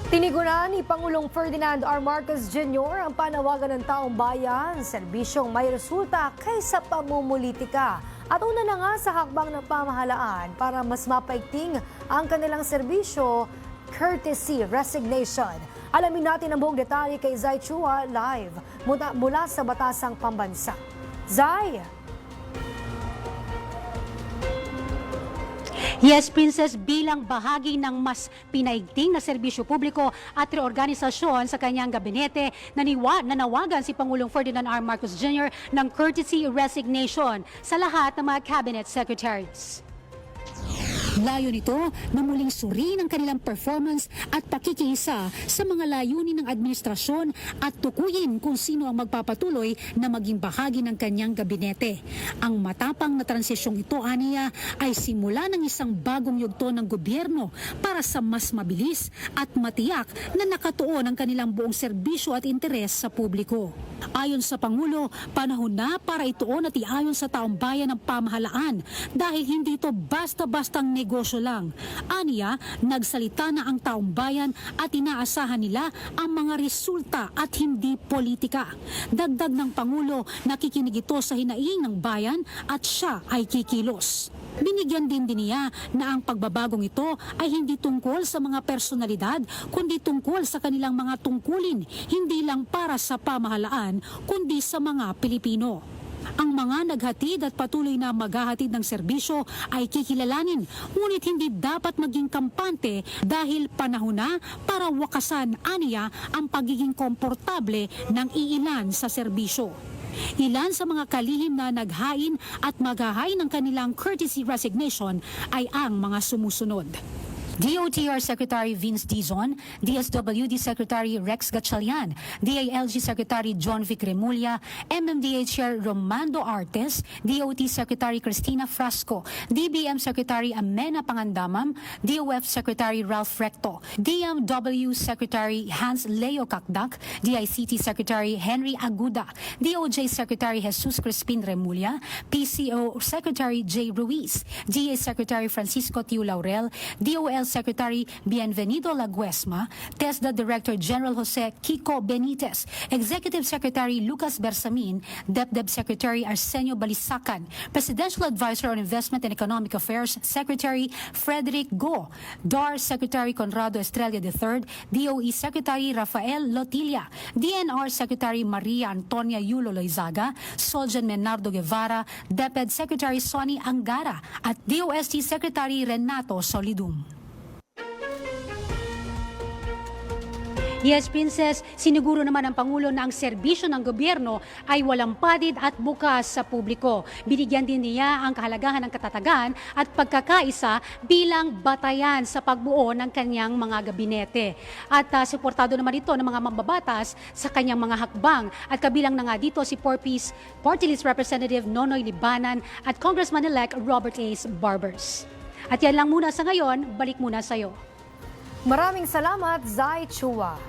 Tiniguran ni Pangulong Ferdinand R. Marcos Jr. ang panawagan ng taong bayan, serbisyong may resulta kaysa pamumulitika. At una na nga sa hakbang ng pamahalaan para mas mapaigting ang kanilang serbisyo, courtesy resignation. Alamin natin ang buong detalye kay Zai Chua live mula sa Batasang Pambansa. Zai! Yes, Princess, bilang bahagi ng mas pinaigting na serbisyo publiko at reorganisasyon sa kanyang gabinete, nanawagan si Pangulong Ferdinand R. Marcos Jr. ng courtesy resignation sa lahat ng mga cabinet secretaries. Layo nito na muling suriin ang kanilang performance at pakikisa sa mga layunin ng administrasyon at tukuyin kung sino ang magpapatuloy na maging bahagi ng kanyang gabinete. Ang matapang na transisyong ito, aniya, ay simula ng isang bagong yugto ng gobyerno para sa mas mabilis at matiyak na nakatuon ang kanilang buong serbisyo at interes sa publiko. Ayon sa Pangulo, panahon na para ituon at iayon sa taong bayan ng pamahalaan dahil hindi ito basta-bastang negosyo lang. Aniya, nagsalita na ang taong bayan at inaasahan nila ang mga resulta at hindi politika. Dagdag ng Pangulo, nakikinig ito sa hinaing ng bayan at siya ay kikilos. Binigyan din niya na ang pagbabagong ito ay hindi tungkol sa mga personalidad kundi tungkol sa kanilang mga tungkulin, hindi lang para sa pamahalaan kundi sa mga Pilipino. Ang mga naghatid at patuloy na maghahatid ng serbisyo ay kikilalanin, ngunit hindi dapat maging kampante dahil panahon na para wakasan, aniya, ang pagiging komportable ng iilan sa serbisyo. Ilan sa mga kalihim na naghain at maghahain ng kanilang courtesy resignation ay ang mga sumusunod. DOTR Secretary Vince Dizon, DSWD Secretary Rex Gatchalian, DILG Secretary John Vic Remulla, MMDA Chair Romando Artes, DOT Secretary Cristina Frasco, DBM Secretary Amena Pangandamam, DOF Secretary Ralph Recto, DMW Secretary Hans Leo Kakdak, DICT Secretary Henry Aguda, DOJ Secretary Jesus Crispin Remulla, PCO Secretary J. Ruiz, DA Secretary Francisco Tiu Laurel, DOL Secretary Bienvenido Laguesma, TESDA Director General Jose Kiko Benitez, Executive Secretary Lucas Bersamin, DepDep Secretary Arsenio Balisacan, Presidential Advisor on Investment and Economic Affairs Secretary Frederick Go, DAR Secretary Conrado Estrella III, DOE Secretary Rafael Lotilla, DNR Secretary Maria Antonia Yulo Loizaga, Soljan Menardo Guevara, DepEd Secretary Sonny Angara at DOST Secretary Renato Solidum. Yes, Princess, siniguro naman ng Pangulo na ang serbisyo ng gobyerno ay walang padid at bukas sa publiko. Binigyan din niya ang kahalagahan ng katatagan at pagkakaisa bilang batayan sa pagbuo ng kanyang mga gabinete. At suportado naman ito ng mga mambabatas sa kanyang mga hakbang. At kabilang na nga dito si Party List Representative Nonoy Libanan at Congressman-elect Robert A. Barbers. At yan lang muna sa ngayon, balik muna sa'yo. Maraming salamat, Zai Chua.